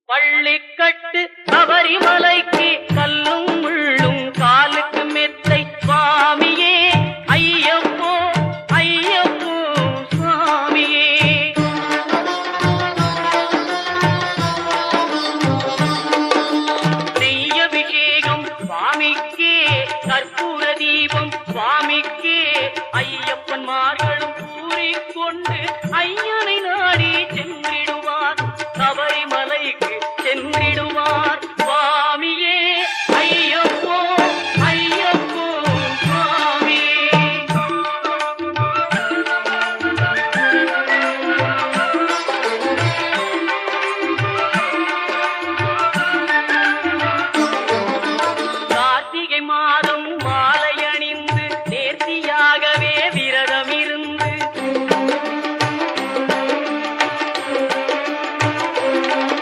பள்ளிக்கட்டு சபரிமலைக்கு கல்லும் முள்ளும் காலுக்கு மெத்தை சுவாமியே ஐயப்போ ஐயப்போ சுவாமியே. நெய்யபிஷேகம் சுவாமிக்கே கற்பூர தீபம் சுவாமிக்கே ஐயப்பன்மார்களும் கூறிக்கொண்டு ஐயனை நாடி சென்றிடுவார் சபரிமலைக்கு சென்று